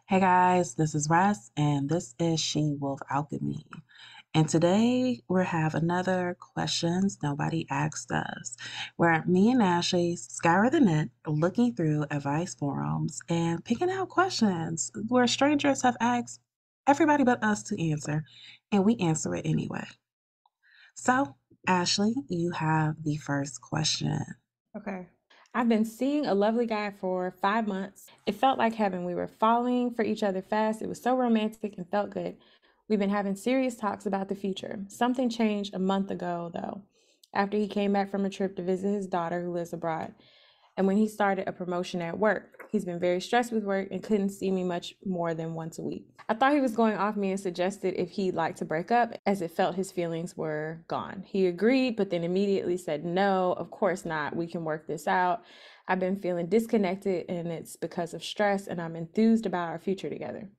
Hey guys, this is Russ, and this is She Wolf Alchemy. And today we have another questions nobody asked us, where me and Ashley scour the net looking through advice forums and picking out questions where strangers have asked everybody but us to answer, and we answer it anyway. So, Ashley, you have the first question. Okay. I've been seeing a lovely guy for 5 months. It felt like heaven. We were falling for each other fast. It was so romantic and felt good. We've been having serious talks about the future. Something changed a month ago, though, after he came back from a trip to visit his daughter who lives abroad. And when he started a promotion at work, he's been very stressed with work and couldn't see me much more than once a week. I thought he was going off me and suggested if he'd like to break up, as it felt his feelings were gone. He agreed, but then immediately said, "No, of course not. We can work this out. I've been feeling disconnected, and it's because of stress, and I'm enthused about our future together."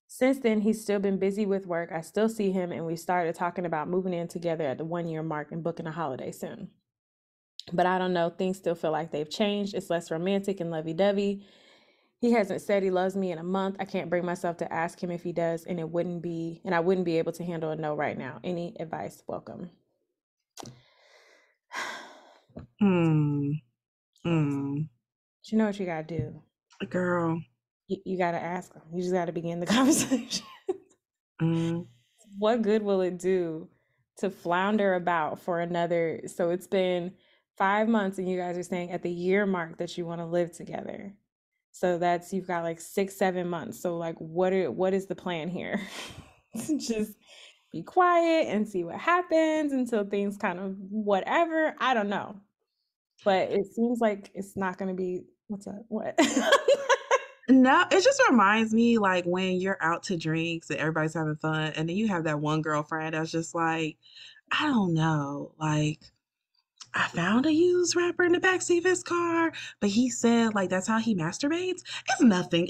Since then, he's still been busy with work. I still see him, and we started talking about moving in together at the 1 year mark and booking a holiday soon. But I don't know, things still feel like they've changed. It's less romantic and lovey dovey. He hasn't said he loves me in a month. I can't bring myself to ask him if he does, and I wouldn't be able to handle a no right now. Any advice? Welcome. Hmm, hmm, But you know what you gotta do. girl. You gotta ask him. You just gotta begin the conversation. Mm, What good will it do to flounder about for another? So it's been 5 months, and you guys are saying at the year mark that you want to live together. So that's you've got like 6, 7 months. So like what is the plan here? Just be quiet and see what happens until things kind of whatever. I don't know. But it seems like it's not gonna be what's up? What? No, it just reminds me like when you're out to drinks and everybody's having fun, and then you have that one girlfriend that's just like, I don't know, like I found a used rapper in the backseat of his car, but he said like that's how he masturbates. It's nothing.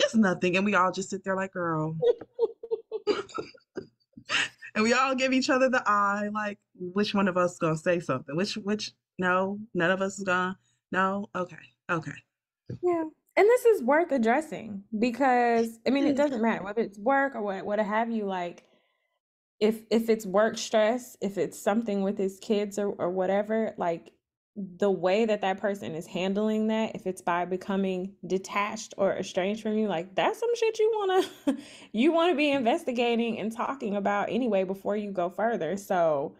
And we all just sit there like, girl. And we all give each other the eye, like, which one of us is gonna say something? Which no, none of us is gonna no, okay, okay. Yeah. And this is worth addressing because I mean it It doesn't matter whether it's work or what have you, like if it's work stress, if it's something with his kids or whatever, like the way that that person is handling that, if it's by becoming detached or estranged from you, like that's some shit you want to you want to be investigating and talking about anyway before you go further. So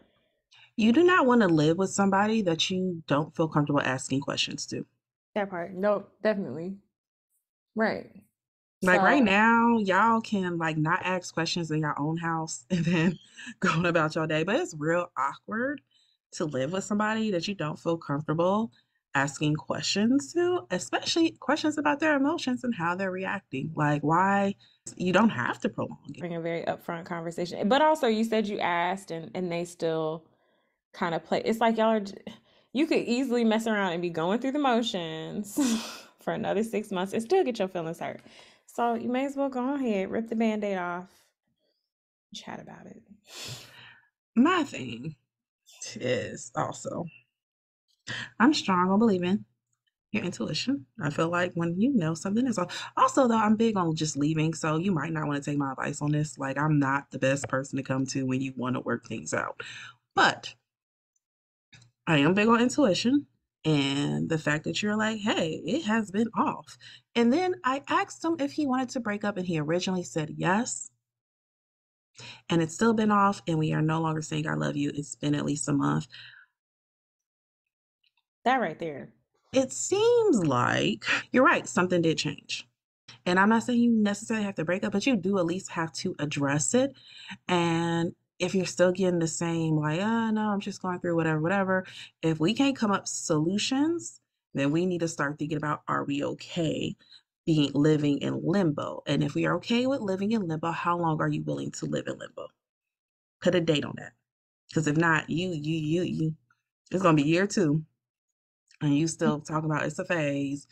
You do not want to live with somebody that you don't feel comfortable asking questions to. that part, no, definitely. Right. Like right So now, y'all can like not ask questions in your own house and then go on about your day. But it's real awkward to live with somebody that you don't feel comfortable asking questions to, especially questions about their emotions and how they're reacting. Like why you don't have to prolong it. bring a very upfront conversation. But also you said you asked and they still kind of play. It's like you could easily mess around and be going through the motions for another 6 months and still get your feelings hurt. So you may as well go ahead, rip the band-aid off, chat about it. My thing is also I'm strong on believing your intuition. I feel like when you know something is off. Also, though, I'm big on just leaving, so you might not want to take my advice on this. Like, I'm not the best person to come to when you want to work things out. But I am big on intuition and the fact that you're like, hey, it has been off. And then I asked him if he wanted to break up, and he originally said yes. And it's still been off, and we are no longer saying I love you. It's been at least a month. That right there. It seems like you're right, something did change. And I'm not saying you necessarily have to break up, but you do at least have to address it. And if you're still getting the same, like, oh, no, I'm just going through whatever, whatever. If we can't come up solutions, then we need to start thinking about are we okay being living in limbo? And if we are okay with living in limbo, how long are you willing to live in limbo? Put a date on that. Because if not, it's gonna be year two and you still talking about it's a phase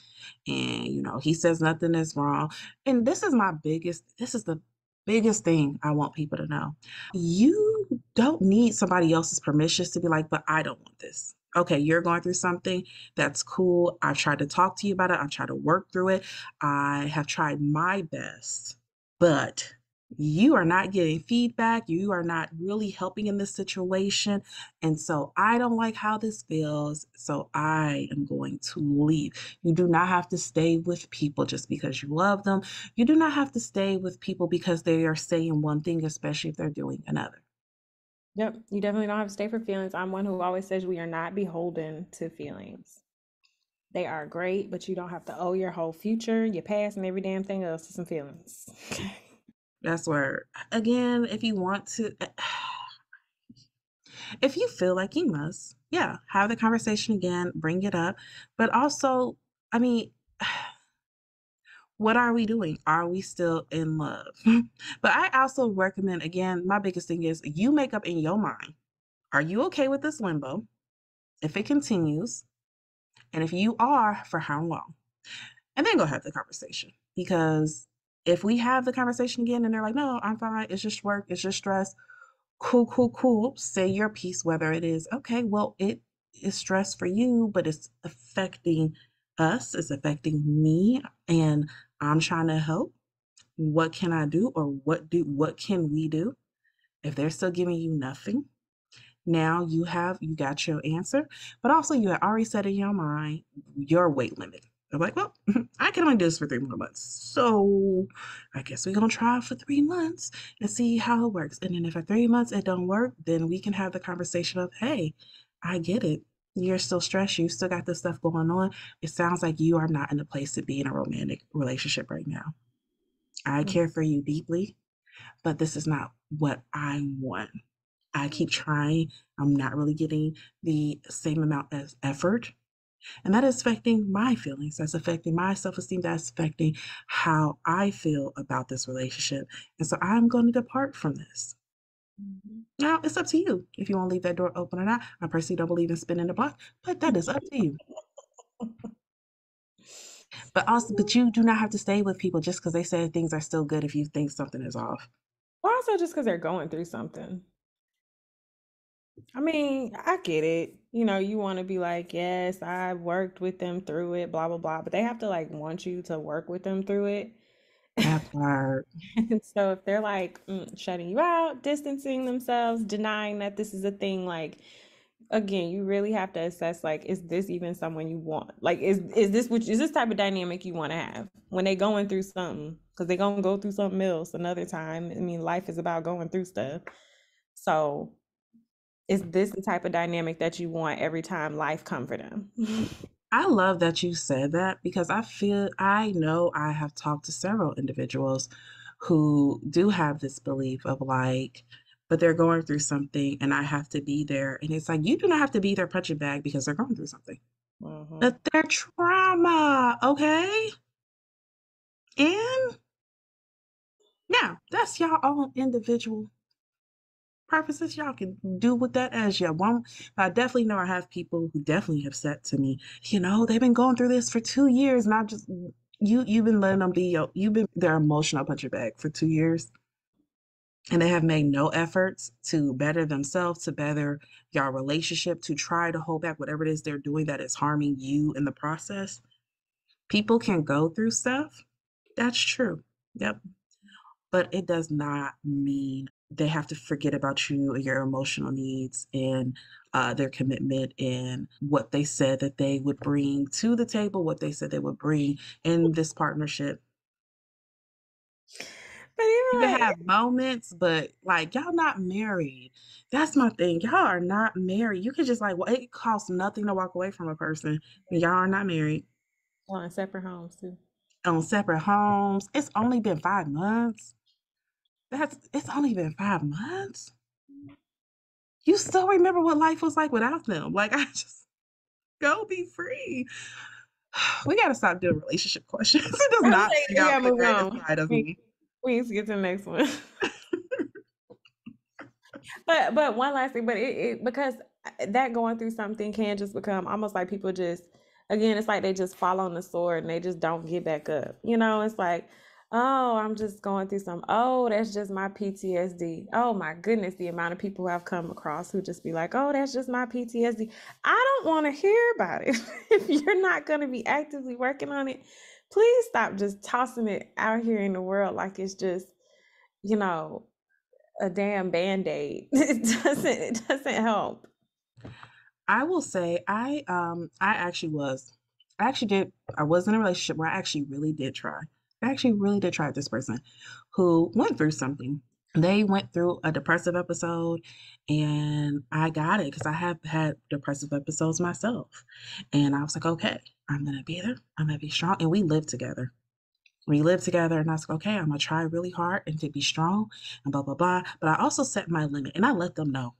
and he says nothing is wrong. And this is the biggest thing I want people to know. You don't need somebody else's permissions to be like, but I don't want this. Okay, you're going through something. That's cool. I've tried to talk to you about it. I've tried to work through it. I have tried my best, but you are not getting feedback. You are not really helping in this situation. And so I don't like how this feels. So I am going to leave. You do not have to stay with people just because you love them. You do not have to stay with people because they are saying one thing, especially if they're doing another. Yep, you definitely don't have to stay for feelings. I'm one who always says we are not beholden to feelings. They are great, but you don't have to owe your whole future, your past, and every damn thing else to some feelings. That's where, again, if you want to, if you feel like you must, yeah, have the conversation again, bring it up. But also, I mean, what are we doing? Are we still in love? But I also recommend, again, my biggest thing is you make up in your mind. Are you okay with this limbo? If it continues, and if you are, for how long? And then go have the conversation. Because if we have the conversation again and they're like, no, I'm fine, it's just work, it's just stress, cool, cool, cool. Say your piece, whether it is, okay, well, it is stress for you, but it's affecting us, it's affecting me, and I'm trying to help. What can I do? Or what can we do? If they're still giving you nothing, now you got your answer, but also you had already set in your mind your weight limit. I'm like, well, I can only do this for 3 more months. So I guess we're gonna try for 3 months and see how it works. And then if at 3 months it don't work, then we can have the conversation of, hey, I get it. You're still stressed, you still got this stuff going on. It sounds like you are not in a place to be in a romantic relationship right now. I care for you deeply, but this is not what I want. I keep trying. I'm not really getting the same amount as effort. And that is affecting my feelings. That's affecting my self esteem. That's affecting how I feel about this relationship. And so I'm going to depart from this. Mhm. Now, it's up to you if you want to leave that door open or not. I personally don't believe in spinning the block, but that is up to you. But you do not have to stay with people just because they say things are still good if you think something is off. Or also just because they're going through something. I mean, I get it. You know, you want to be like, yes, I worked with them through it, blah, blah, blah. But they have to like want you to work with them through it. That part. And so if they're like shutting you out, distancing themselves, denying that this is a thing, like again, you really have to assess like, is this even someone you want? Like, is this which is this type of dynamic you want to have when they going through something? Because they're gonna go through something else another time. I mean, life is about going through stuff. So is this the type of dynamic that you want every time life come for them? I love that you said that because I know I have talked to several individuals who do have this belief of like, but they're going through something and I have to be there. And it's like, you do not have to be their punching bag because they're going through something. Mhm. But their trauma, okay? And yeah, that's y'all own individual purposes. Y'all can do with that as you want. I definitely know I have people who definitely have said to me, they've been going through this for 2 years, not just you've been letting them be you've been their emotional punching bag for 2 years. And they have made no efforts to better themselves, to better your relationship, to try to hold back whatever it is they're doing that is harming you in the process. People can go through stuff. That's true. Yep. But it does not mean they have to forget about you and your emotional needs and their commitment and what they said that they would bring to the table, what they said they would bring in this partnership. But even You can like, have moments, but like y'all not married. That's my thing. Y'all are not married. You can just like, well, it costs nothing to walk away from a person, and y'all are not married on separate homes too. on separate homes. It's only been 5 months. It's only been 5 months. You still remember what life was like without them. Like, I just go be free. We gotta stop doing relationship questions. It does I'm not saying bring we out gotta the move greatest on. side of me. We need to get to the next one. But one last thing, but it because that going through something can just become almost like people just again, it's like they just fall on the sword and they just don't get back up. You know, it's like Oh, I'm just going through some. Oh, that's just my PTSD. Oh my goodness, the amount of people I've come across who just be like, "Oh, that's just my PTSD." I don't want to hear about it. If you're not going to be actively working on it, please stop just tossing it out here in the world like it's just, you know, a damn band-aid. It doesn't help. I will say I actually did I was in a relationship where I actually really did try. I actually really did try with this person who went through something. They went through a depressive episode and I got it because I have had depressive episodes myself. And I was like, okay, I'm gonna be there. I'm gonna be strong. And we lived together. We lived together and I was like, okay, I'm gonna try really hard and to be strong and blah blah blah. But I also set my limit and I let them know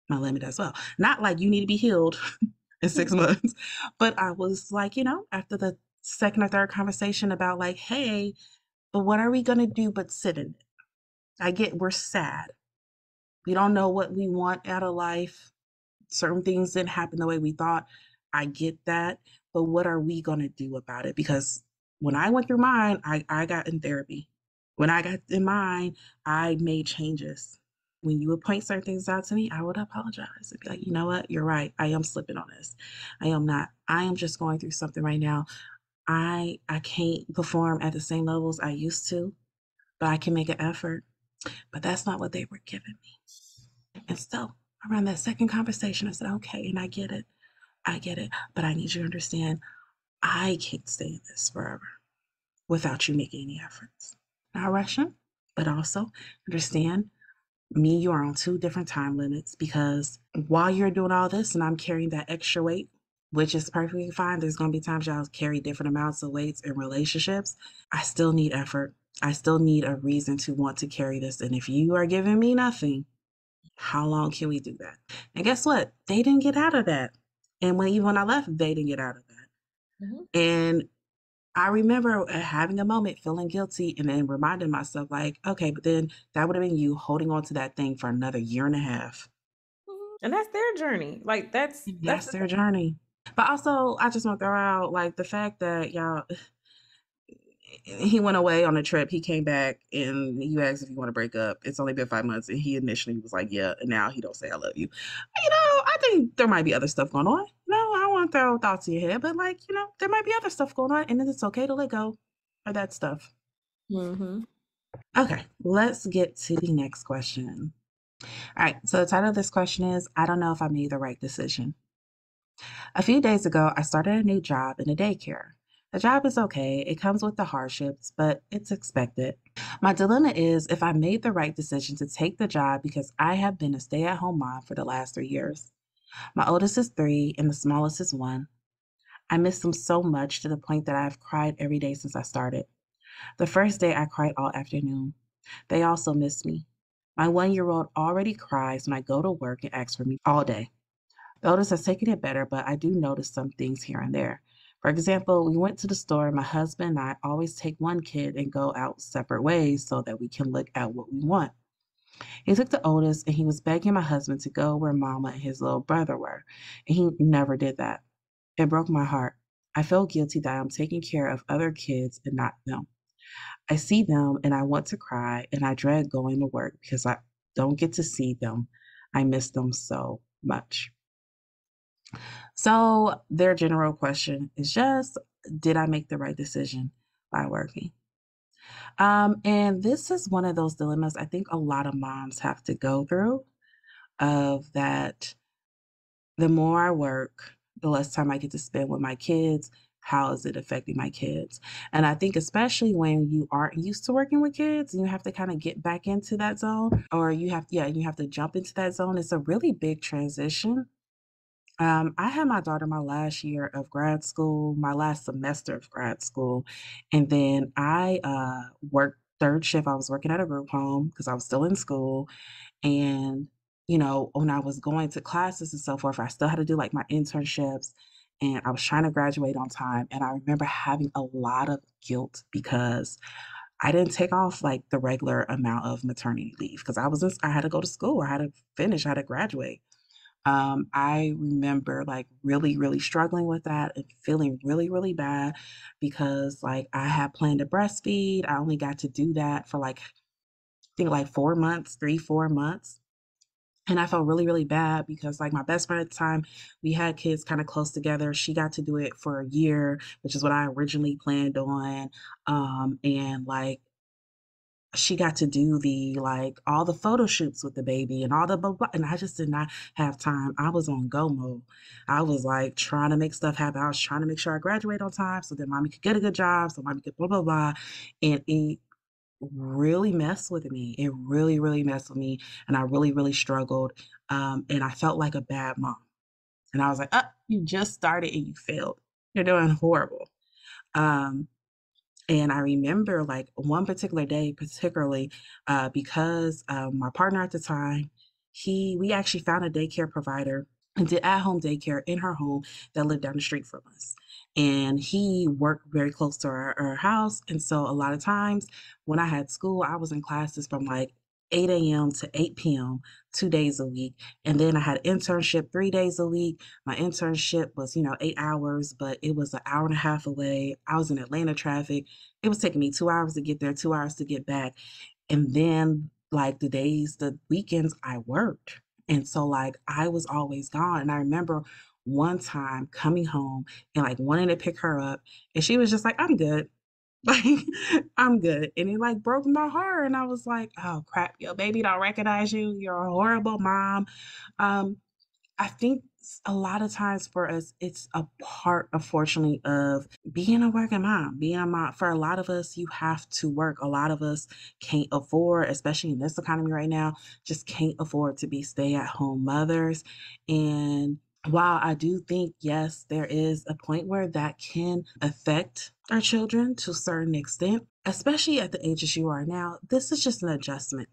my limit as well. Not like you need to be healed in 6 months, but I was like, after the second or third conversation about like, hey, but what are we gonna do but sit in it? I get we're sad. We don't know what we want out of life. Certain things didn't happen the way we thought. I get that. But what are we gonna do about it? Because when I went through mine, I got in therapy. When I got in mine, I made changes. When you would point certain things out to me, I would apologize and be like, you know what, you're right. I am slipping on this. I am not. I am just going through something right now. I can't perform at the same levels I used to, but I can make an effort. But that's not what they were giving me. And so around that second conversation, I said, okay, and I get it. I get it. But I need you to understand I can't stay in this forever without you making any efforts. Not rushing, but also understand me, you are on two different time limits because while you're doing all this and I'm carrying that extra weight, which is perfectly fine, there's going to be times y'all carry different amounts of weights in relationships. I still need effort. I still need a reason to want to carry this. And if you are giving me nothing, how long can we do that? And guess what? They didn't get out of that. And even when I left, they didn't get out of that. Mhm. And I remember having a moment feeling guilty and then reminding myself, like, okay, but then that would have been you holding on to that thing for another year and a half. And that's their journey. Like that's That's the their journey. But also, I just want to throw out like the fact that y'all, he went away on a trip. He came back and you asked if you want to break up. It's only been 5 months, and he initially was like, "Yeah," and now he don't say "I love you." I think there might be other stuff going on. No, I don't want to throw thoughts in your head, but like, there might be other stuff going on, and it's okay to let go of that stuff. Mhm. Okay, let's get to the next question. All right, so the title of this question is I don't know if I made the right decision. A few days ago, I started a new job in a daycare. The job is okay, it comes with the hardships, but it's expected. My dilemma is if I made the right decision to take the job because I have been a stay at home mom for the last 3 years. My oldest is 3 and the smallest is 1. I miss them so much to the point that I've cried every day since I started. The first day I cried all afternoon. They also miss me. My 1 year old already cries when I go to work and asks for me all day. The oldest has taken it better, but I do notice some things here and there. For example, we went to the store, and my husband and I always take one kid and go out separate ways so that we can look at what we want. He took the oldest and he was begging my husband to go where mama and his little brother were, and he never did that. It broke my heart. I feel guilty that I'm taking care of other kids and not them. I see them and I want to cry, and I dread going to work because I don't get to see them. I miss them so much. So, their general question is just, did I make the right decision by working? And this is one of those dilemmas I think a lot of moms have to go through of that the more I work, the less time I get to spend with my kids. How is it affecting my kids? And I think especially when you aren't used to working with kids and you have to kind of get back into that zone, or you have to jump into that zone. It's a really big transition. I had my daughter my last year of grad school, my last semester of grad school, and then I worked third shift. I was working at a group home because I was still in school, and, when I was going to classes and so forth, I still had to do like my internships and I was trying to graduate on time. And I remember having a lot of guilt because I didn't take off like the regular amount of maternity leave because I had to go to school, I had to finish, I had to graduate. I remember like really, really struggling with that and feeling really, really bad because like I had planned to breastfeed. I only got to do that for like, I think like 4 months, 3, 4 months. And I felt really, really bad because like my best friend at the time, we had kids kind of close together. She got to do it for a year, which is what I originally planned on. And like she got to do the like all the photo shoots with the baby and all the blah, blah, and I just did not have time. I was on go mode. I was like trying to make stuff happen. I was trying to make sure I graduate on time so that mommy could get a good job, so mommy could blah blah blah. And it really messed with me. It really, really messed with me. And I really, really struggled. And I felt like a bad mom. And I was like, you just started and you failed. You're doing horrible. Um, and I remember like one particular day, particularly because my partner at the time, we actually found a daycare provider and did at-home daycare in her home that lived down the street from us. And he worked very close to our house. And so a lot of times when I had school, I was in classes from like 8 a.m. to 8 p.m., 2 days a week. And then I had internship 3 days a week. My internship was, 8 hours, but it was an hour and a half away. I was in Atlanta traffic. It was taking me 2 hours to get there, 2 hours to get back. And then like the weekends I worked. And so like I was always gone. And I remember one time coming home and like wanting to pick her up. And she was just like, I'm good. Like, I'm good. And it like broke my heart. And I was like, oh crap, your baby don't recognize you. You're a horrible mom. Um, I think a lot of times for us, it's a part, unfortunately, of being a working mom. Being a mom, for a lot of us, you have to work. A lot of us can't afford, especially in this economy right now, just can't afford to be stay at home mothers. And while I do think, yes, there is a point where that can affect our children to a certain extent, especially at the ages you are now, this is just an adjustment.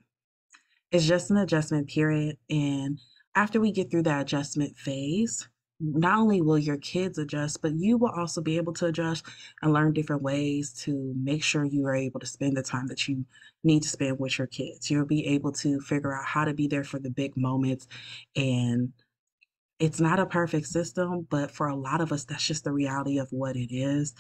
It's just an adjustment period, and after we get through that adjustment phase, not only will your kids adjust, but you will also be able to adjust and learn different ways to make sure you are able to spend the time that you need to spend with your kids. You'll be able to figure out how to be there for the big moments, and it's not a perfect system, but for a lot of us, that's just the reality of what it is.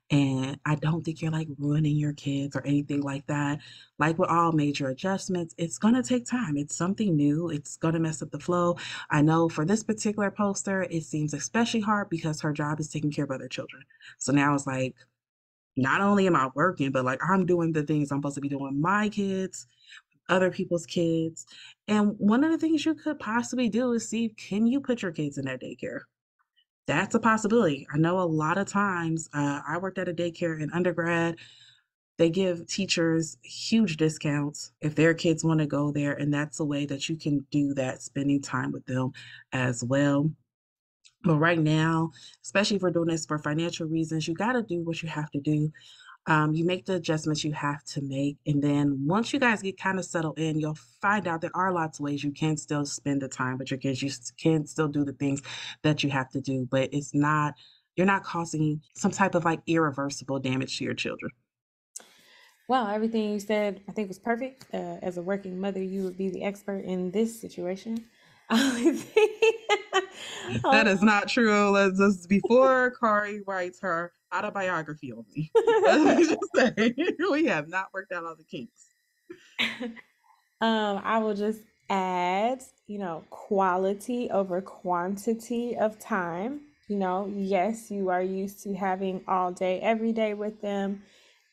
And I don't think you're like ruining your kids or anything like that. Like with all major adjustments, it's going to take time. It's something new. It's going to mess up the flow. I know for this particular poster, it seems especially hard because her job is taking care of other children. So now it's like, not only am I working, but like I'm doing the things I'm supposed to be doing with my kids, other people's kids. And one of the things you could possibly do is see, can you put your kids in that daycare? That's a possibility. I know a lot of times, I worked at a daycare in undergrad. They give teachers huge discounts if their kids want to go there. And that's a way that you can do that, spending time with them as well. But right now, especially if we're doing this for financial reasons, you got to do what you have to do. You make the adjustments you have to make. And then once you guys get kind of settled in, you'll find out there are lots of ways you can still spend the time with your kids. Can still do the things that you have to do, but you're not causing some type of like irreversible damage to your children. Well, everything you said, I think, was perfect. As a working mother, you would be the expert in this situation. Only thing- That Oh, is not true. This is before Kari writes her autobiography on me. Let me just say, we have not worked out all the kinks. I will just add, quality over quantity of time. Yes, you are used to having all day, every day with them,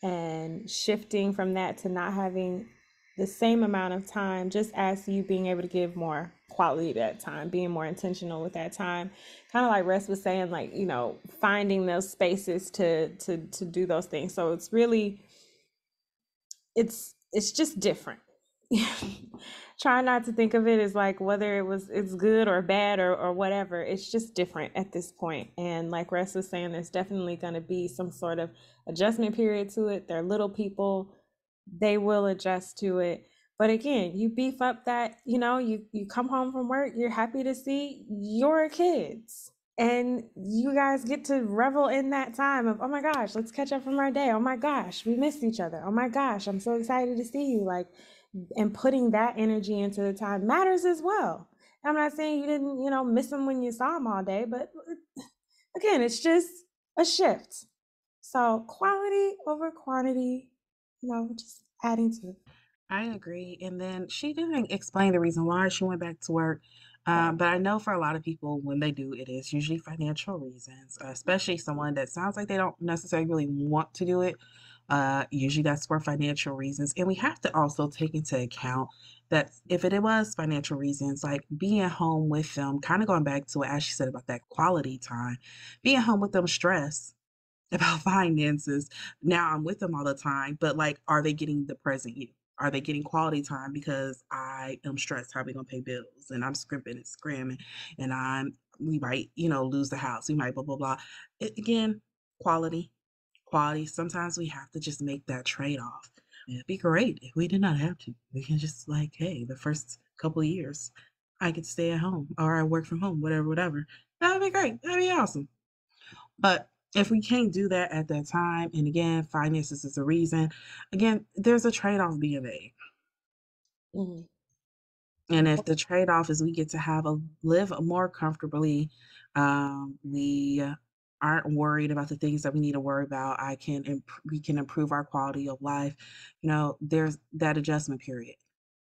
and shifting from that to not having the same amount of time, just as you being able to give more quality to that time, being more intentional with that time. Kind of like Russ was saying, like, finding those spaces to do those things. So it's really it's just different. Try not to think of it as like whether it's good or bad or whatever. It's just different at this point. And like Russ was saying, there's definitely going to be some sort of adjustment period to it. They're little people, they will adjust to it. But again, you beef up that, you come home from work, you're happy to see your kids. And you guys get to revel in that time of, oh my gosh, let's catch up from our day. Oh my gosh, we missed each other. Oh my gosh, I'm so excited to see you. Like, and putting that energy into the time matters as well. I'm not saying you didn't, miss them when you saw them all day, but again, it's just a shift. So quality over quantity, just adding to it. I agree. And then she didn't explain the reason why she went back to work. Right. But I know for a lot of people, when they do, it is usually financial reasons, especially someone that sounds like they don't necessarily really want to do it. Usually that's for financial reasons. And we have to also take into account that if it was financial reasons, like being home with them, kind of going back to what Ashley said about that quality time, being home with them stress about finances. Now I'm with them all the time, but like, are they getting the present you? Are they getting quality time because I am stressed? How are we gonna pay bills? And I'm scrimping and scramming, and we might, lose the house. We might blah blah blah. Again, quality, quality. Sometimes we have to just make that trade off. It'd be great if we did not have to. We can just like, hey, the first couple of years, I could stay at home or I work from home, whatever, whatever. That'd be great. That'd be awesome. But if we can't do that at that time, and again, finances is a reason, again, there's a trade-off being made. Mhm. And if the trade-off is we get to live more comfortably, we aren't worried about the things that we need to worry about. We can improve our quality of life. There's that adjustment period.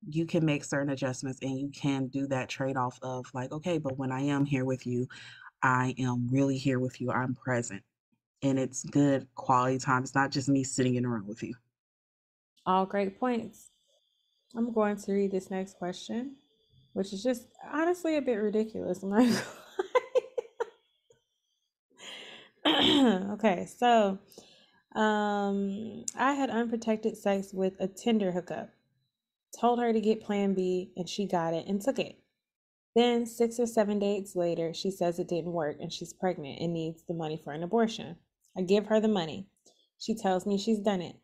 You can make certain adjustments and you can do that trade-off of like, okay, but when I am here with you, I am really here with you. I'm present. And it's good quality time. It's not just me sitting in a room with you. All great points. I'm going to read this next question, which is just honestly a bit ridiculous. I'm not okay, so I had unprotected sex with a Tinder hookup. Told her to get Plan B, and she got it and took it. Then 6 or 7 days later, she says it didn't work and she's pregnant and needs the money for an abortion. I give her the money. She tells me she's done it.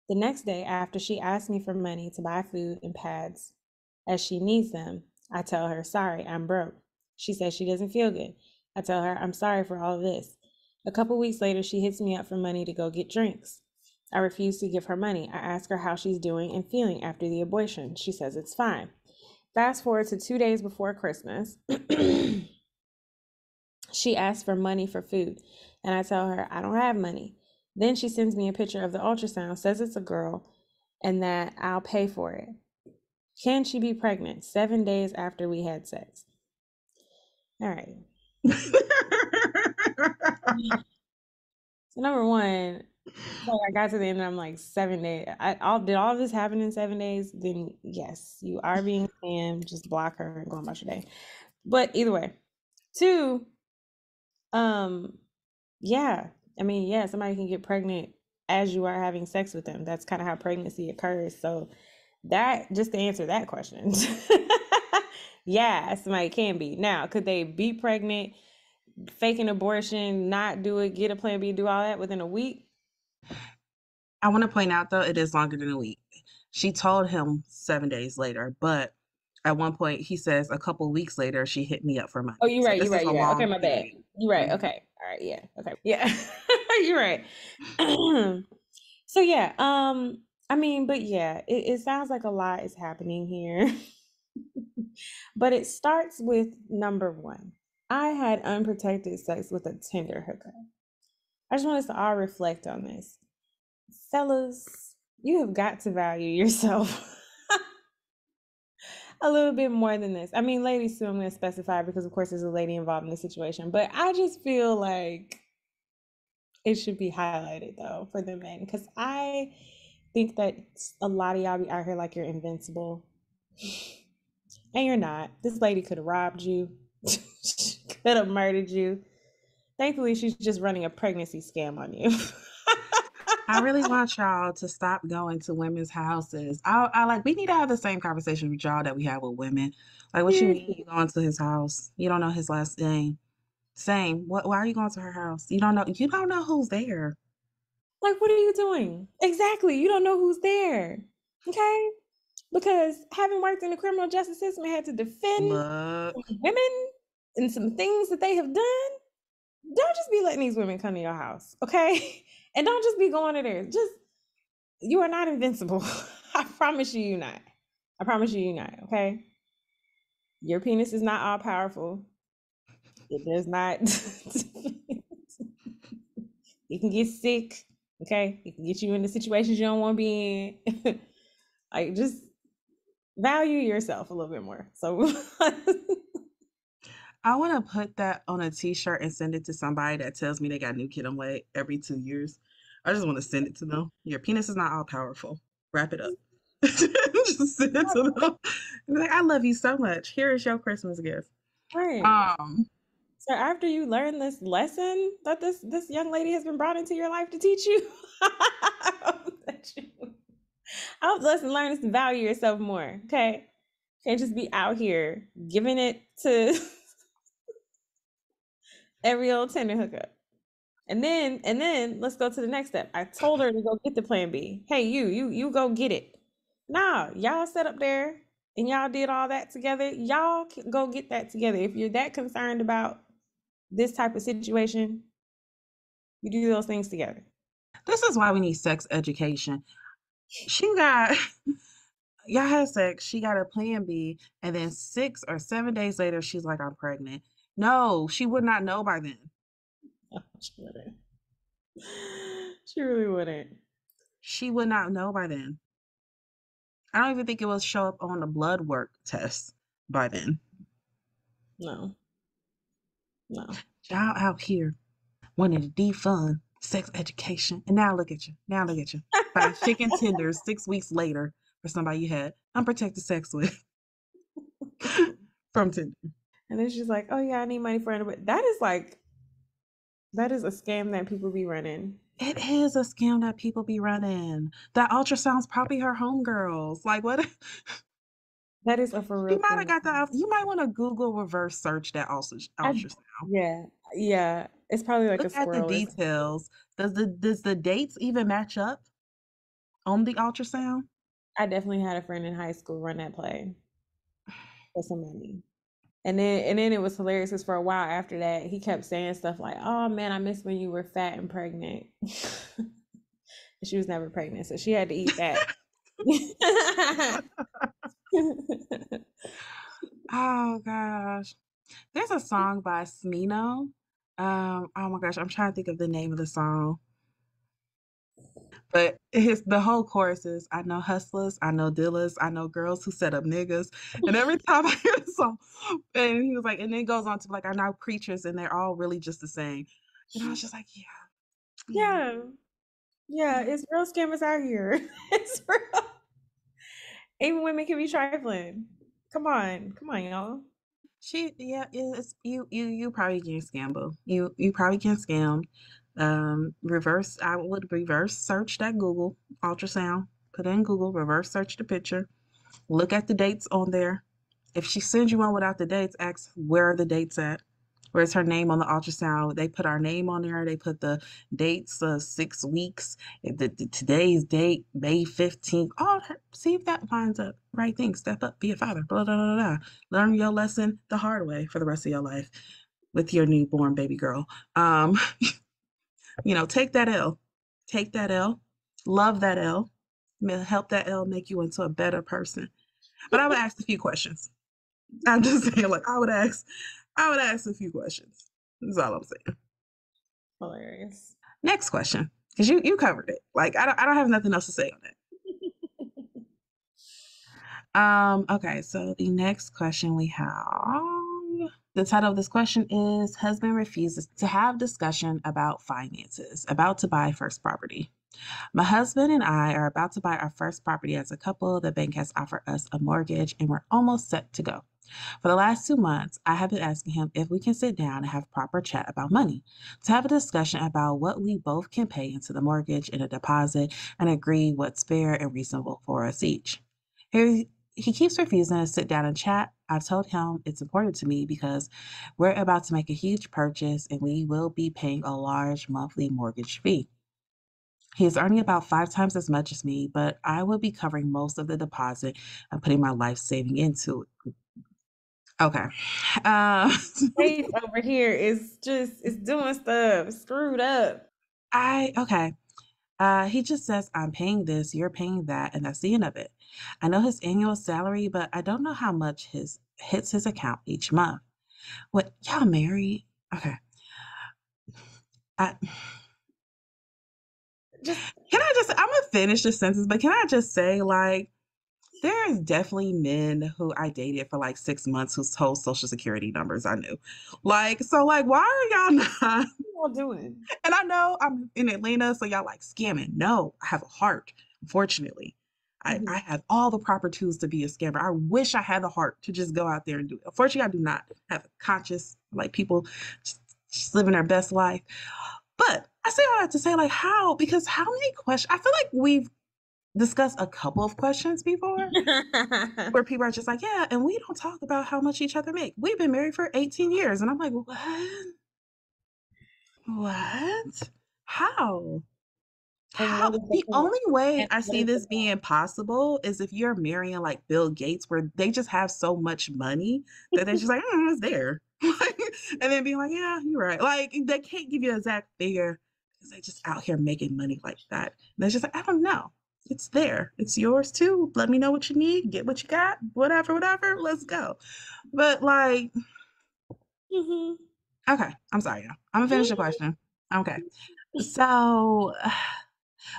The next day, after she asks me for money to buy food and pads as she needs them, I tell her, sorry, I'm broke. She says she doesn't feel good. I tell her, I'm sorry for all of this. A couple weeks later, she hits me up for money to go get drinks. I refuse to give her money. I ask her how she's doing and feeling after the abortion. She says it's fine. Fast forward to 2 days before Christmas. She asks for money for food, and I tell her I don't have money. Then she sends me a picture of the ultrasound, says it's a girl, and that I'll pay for it. Can she be pregnant 7 days after we had sex? All right. So number one, so I got to the end and I'm like 7 days. Did all of this happen in 7 days? Then yes, you are being scammed. Just block her and go about your day. But either way, two, um, yeah, I mean, yeah, somebody can get pregnant as you are having sex with them. That's kind of how pregnancy occurs. So that just to answer that question, yeah, somebody can be. Now, could they be pregnant, fake an abortion, not do it, get a Plan B, do all that within a week? I want to point out though, it is longer than a week. She told him 7 days later, but at one point he says a couple weeks later she hit me up for money. Oh, you're So right. You're this is right. a You're right. Okay, long my bad. period. You're right. Mhm. Okay. All right. Yeah. Okay. Yeah. You're right. So yeah. I mean, but yeah, it sounds like a lot is happening here. But it starts with number one. I had unprotected sex with a Tinder hookup. I just want us to all reflect on this. Fellas, you have got to value yourself a little bit more than this. I mean, ladies too, I'm going to specify because, of course, there's a lady involved in the situation. But I just feel like it should be highlighted, though, for the men. Because I think that a lot of y'all be out here like you're invincible. And you're not. This lady could have robbed you, could have murdered you. Thankfully, she's just running a pregnancy scam on you. I really want y'all to stop going to women's houses. I like we need to have the same conversation with y'all that we have with women. Like, what you mean Seriously. you going to his house? You don't know his last name. Same. Why are you going to her house? You don't know who's there. Like, what are you doing? Exactly. You don't know who's there. Okay? Because having worked in the criminal justice system, I had to defend some Look. women and some things that they have done. Don't just be letting these women come to your house, okay? And don't just be going to theirs. Just you are not invincible. I promise you, you're not. I promise you, you're not. Okay. Your penis is not all powerful. It does not. It can get sick. Okay, it can get you into situations you don't want to be in. Like, just value yourself a little bit more. So, I want to put that on a t-shirt and send it to somebody that tells me they got new kid on way every 2 years. I just want to send it to them. Your penis is not all powerful. Wrap it up. Just send it to them. And be like, I love you so much. Here is your Christmas gift. right. Um, So after you learn this lesson that this young lady has been brought into your life to teach you, I hope the lesson learned is to value yourself more. Okay, can't just be out here giving it to every old tender hookup. And then let's go to the next step. I told her to go get the plan B. Hey, you go get it. Nah, y'all sat up there and y'all did all that together. Y'all can go get that together. If you're that concerned about this type of situation, you do those things together. this is why we need sex education. She got y'all had sex, she got a plan B, and then 6 or 7 days later, she's like, I'm pregnant. No, she would not know by then. She wouldn't. She really wouldn't. She would not know by then. I don't even think it will show up on the blood work test by then. No, no. Y'all out here wanting to defund sex education. And now look at you. Now look at you. Buying chicken tenders 6 weeks later for somebody you had unprotected sex with from Tinder. And then she's like, "Oh yeah, I need money for it." But that is a scam that people be running. It is a scam that people be running. That ultrasound's probably her homegirls. Like what? That is a for You real might have scam. got that. You might want to Google reverse search that I, ultrasound. yeah, yeah. It's probably like Look a at the squirrel or something. details. Does the dates even match up on the ultrasound? I definitely had a friend in high school run that play for some money. And then it was hilarious because for a while after that, he kept saying stuff like, "Oh man, I miss when you were fat and pregnant." And she was never pregnant, so she had to eat that. Oh gosh. There's a song by Smino. Oh my gosh, I'm trying to think of the name of the song. But the whole chorus is I know hustlers, I know dealers, I know girls who set up niggas. And every time I hear the song, and he was like, and then it goes on to like, I know preachers and they're all really just the same. And I was just like, yeah, yeah, Yeah, yeah, yeah. it's real scammers out here. It's real. Even women can be trifling. Come on, y'all. Yeah, it's you probably getting scammed, boo. You probably get scammed. I would reverse search that Google ultrasound, put in Google, reverse search the picture, look at the dates on there. If she sends you one without the dates, ask where are the dates at? Where's her name on the ultrasound? They put our name on there. They put the dates, 6 weeks. Today's date, May 15th. Oh, see if that lines up. Right thing. Step up, be a father. Blah, blah, blah, blah. Learn your lesson the hard way for the rest of your life with your newborn baby girl. Um, take that L. Take that L. Love that L. Help that L make you into a better person. But I would ask a few questions. I'm just saying, like, I would ask a few questions. That's all I'm saying. Hilarious. Next question, because you covered it. Like, I don't have nothing else to say on it. Okay, so the next question we have. The title of this question is Husband Refuses to Have Discussion About Finances, About to Buy First Property. My husband and I are about to buy our first property as a couple. The bank has offered us a mortgage and we're almost set to go. For the last 2 months, I have been asking him if we can sit down and have proper chat about money, to have a discussion about what we both can pay into the mortgage and a deposit and agree what's fair and reasonable for us each. He keeps refusing to sit down and chat. I've told him it's important to me because we're about to make a huge purchase and we will be paying a large monthly mortgage fee. He is earning about 5 times as much as me, but I will be covering most of the deposit and putting my life saving into it. Okay. Uh, Faith over here is just it's doing stuff screwed up. okay. He just says, I'm paying this, you're paying that, and that's the end of it. I know his annual salary, but I don't know how much his hits his account each month. What, y'all married? Okay. I Just can I just I'm gonna finish the sentence, but can I just say, like, there's definitely men who I dated for like 6 months whose whole social security numbers I knew. Like, so like, why are y'all not? what y'all doing? And I know I'm in Atlanta, so y'all like scamming. No, I have a heart, unfortunately. Mhm. I have all the proper tools to be a scammer. I wish I had the heart to just go out there and do it. Unfortunately, I do not have a conscious, like people just living their best life. But I say all that to say, like, how? Because how many questions? I feel like we've discussed a couple of questions before where people are just like, yeah, and we don't talk about how much each other make. We've been married for 18 years. And I'm like, what? What? How? And How? what is the The point? only way And I what see is the this point? being possible is if you're marrying like Bill Gates, where they just have so much money that they're just like, it's there. And then being like, yeah, you're right. Like they can't give you an exact figure because they're just out here making money like that. And they're just like, I don't know. It's there. It's yours too. Let me know what you need. Get what you got. Whatever, whatever. Let's go. But like, Mhm. okay, I'm sorry. I'm gonna finish the Mhm. question. Okay. So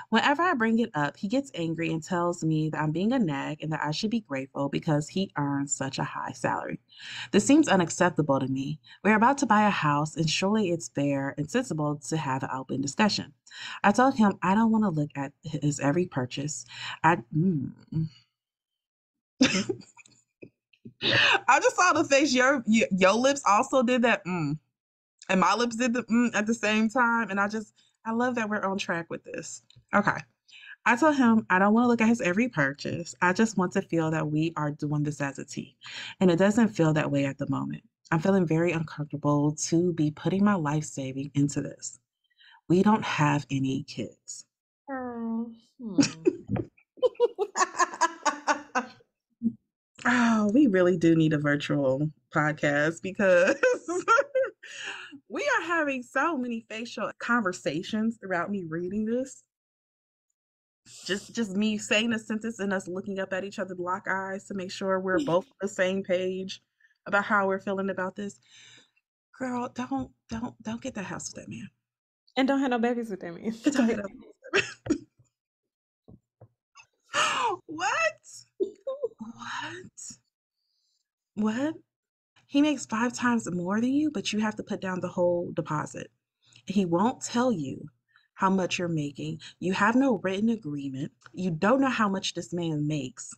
whenever I bring it up, he gets angry and tells me that I'm being a nag and that I should be grateful because he earns such a high salary. This seems unacceptable to me. We're about to buy a house, and surely it's fair and sensible to have an open discussion. I told him I don't want to look at his every purchase. I I just saw the face your lips also did that and my lips did the at the same time, and I love that we're on track with this. Okay. I told him I don't want to look at his every purchase. I just want to feel that we are doing this as a team. And it doesn't feel that way at the moment. I'm feeling very uncomfortable to be putting my life saving into this. We don't have any kids. Oh, hmm. Oh, we really do need a virtual podcast because we are having so many facial conversations throughout me reading this. Just me saying a sentence and us looking up at each other, lock eyes to make sure we're both on the same page about how we're feeling about this. Girl, don't get that house with that man. And don't have no babies with that man. Get Go your ahead. head up. What? What? What? He makes 5 times more than you, but you have to put down the whole deposit. He won't tell you how much you're making. You have no written agreement. You don't know how much this man makes,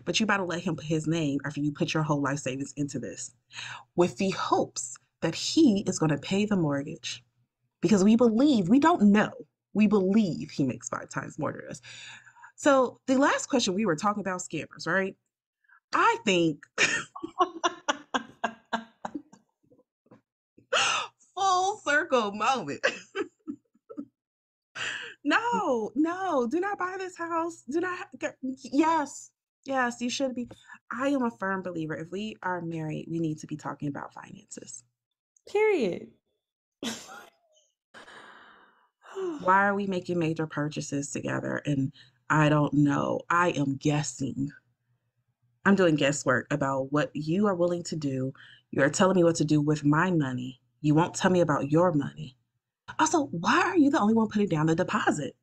but you about to let him put his name after you put your whole life savings into this with the hopes that he is going to pay the mortgage because we don't know, we believe he makes 5 times more than us. So the last question we were talking about scammers, right? I think full circle moment. No, no, do not buy this house. Do not. Yes, yes, you should be. I am a firm believer. If we are married, we need to be talking about finances. Period. Why are we making major purchases together? And I don't know. I am guessing. I'm doing guesswork about what you are willing to do. You're telling me what to do with my money. You won't tell me about your money. Also, why are you the only one putting down the deposit?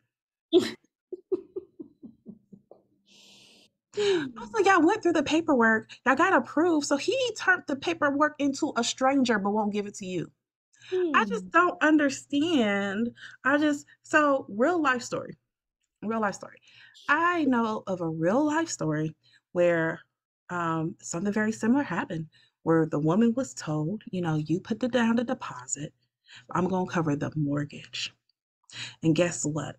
Also, y'all went through the paperwork. Y'all got approved. So he turned the paperwork into a stranger but won't give it to you. I just Hmm. don't understand. So real life story. Real life story. I know of a real life story where something very similar happened, where the woman was told, you put down the deposit, I'm going to cover the mortgage. And guess what?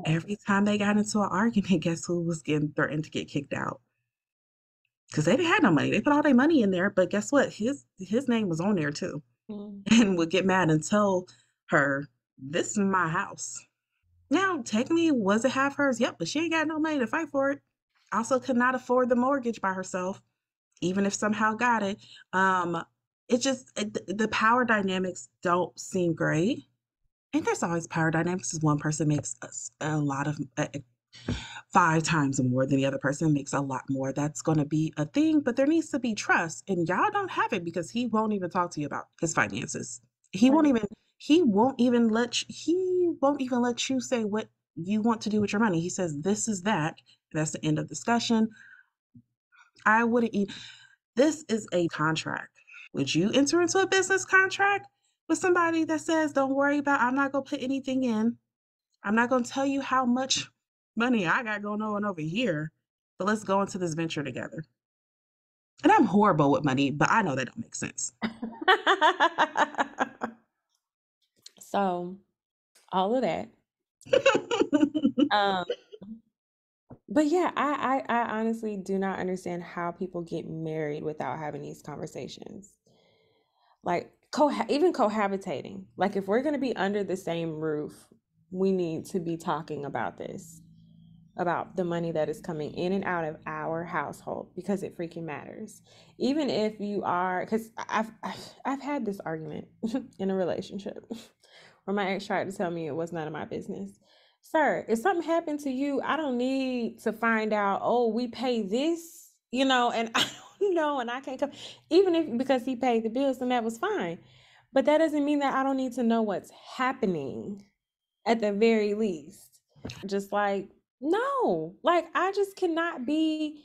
Every time they got into an argument, guess who was getting threatened to get kicked out? Because they didn't have no money. They put all their money in there, but guess what? His name was on there too, and would get mad and tell her, "This is my house." Now, technically, was it half hers? Yep, but she ain't got no money to fight for it. Also, could not afford the mortgage by herself, even if somehow got it. Um, the power dynamics don't seem great. And there's always power dynamics because one person makes a lot of 5 times more than the other person, makes a lot more, that's gonna be a thing, but there needs to be trust, and y'all don't have it because he won't even talk to you about his finances. He won't Right. even he won't even let you say what you want to do with your money. He says, "This is that." That's the end of discussion. I wouldn't even This is a contract. Would you enter into a business contract with somebody that says, "Don't worry about I'm not gonna put anything in. I'm not gonna tell you how much money I got going on over here, but let's go into this venture together." And I'm horrible with money, but I know that don't make sense. So, all of that. Um, but yeah, I honestly do not understand how people get married without having these conversations. Like even cohabitating. Like if we're going to be under the same roof, we need to be talking about this, about the money that is coming in and out of our household because it freaking matters. Even if you are, because I've had this argument in a relationship where my ex tried to tell me it was none of my business. Sir, if something happened to you, I don't need to find out, oh, we pay this, and I don't know, and I can't come. Even if because he paid the bills, then that was fine. But that doesn't mean that I don't need to know what's happening at the very least. Just like, no, like I just cannot be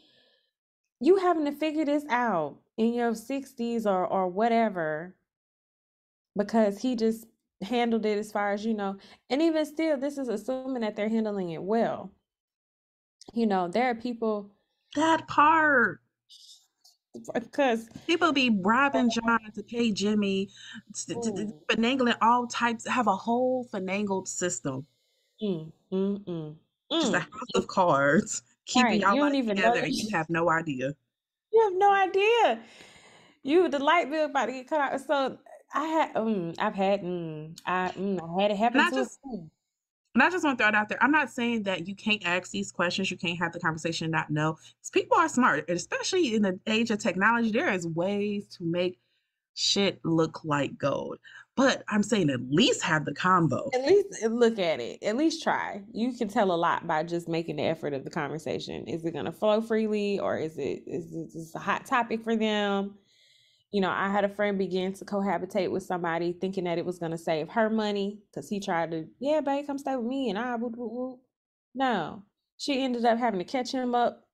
you having to figure this out in your 60s or whatever because he just handled it as far as you know. And even still, this is assuming that they're handling it well. There are people That part. because People be bribing John to pay Jimmy, finagling all types, have a whole finagled system. mm, mm, mm, Just a mm. house of cards, keeping Right, y'all you don't life even know together, and you this. have no idea. You have no idea. The light bill about to get cut out. So I had it And happen I to a just friend. And I just want to throw it out there. I'm not saying that you can't ask these questions, you can't have the conversation and not know. 'Cause people are smart, and especially in the age of technology, there is ways to make shit look like gold. But I'm saying at least have the combo. At least look at it. At least try. You can tell a lot by just making the effort of the conversation. Is it going to flow freely, or is this a hot topic for them? I had a friend begin to cohabitate with somebody thinking that it was going to save her money because he tried to, yeah, babe, come stay with me. And whoop, whoop, whoop. No, she ended up having to catch him up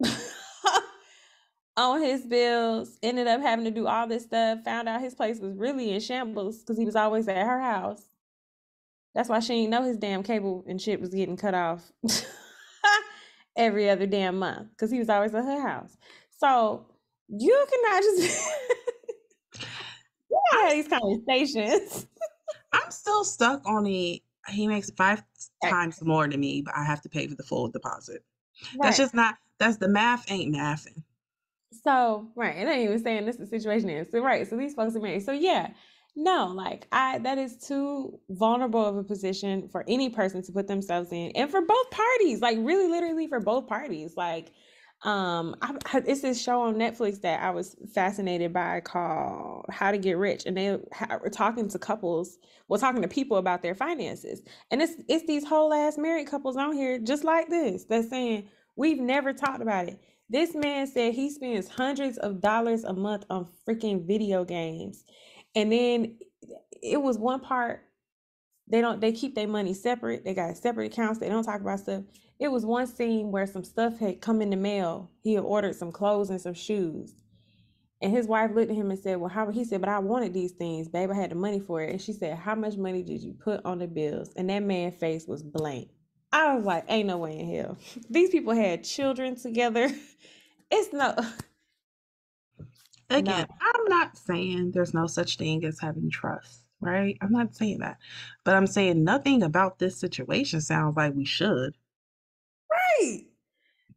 on his bills, ended up having to do all this stuff, found out his place was really in shambles because he was always at her house. That's why she didn't know his damn cable and shit was getting cut off every other damn month because he was always at her house. So you cannot just I'm have these conversations. I'm still stuck on he makes 5 times more than me, but I have to pay for the full deposit. That's Right. just not that's the math ain't mathing. So, right. And then he was saying this is the situation is. So, right. So these folks are married. So, yeah, no, like, that is too vulnerable of a position for any person to put themselves in. And for both parties, like, really, literally for both parties. Like, it's this show on Netflix that I was fascinated by called How to Get Rich. And they were talking to couples, well, talking to people about their finances. And it's these whole ass married couples on here just like this that's saying, we've never talked about it. This man said he spends hundreds of dollars a month on freaking video games. And then it was one part they keep their money separate. They got separate accounts. They don't talk about stuff. It was one scene where some stuff had come in the mail. He had ordered some clothes and some shoes. And his wife looked at him and said, well, how he said, but I wanted these things, babe. I had the money for it. And she said, how much money did you put on the bills? And that man's face was blank. I was like, ain't no way in hell. These people had children together. It's no. Again, I'm not saying there's no such thing as having trust, right? I'm not saying that. But I'm saying nothing about this situation sounds like we should. Right.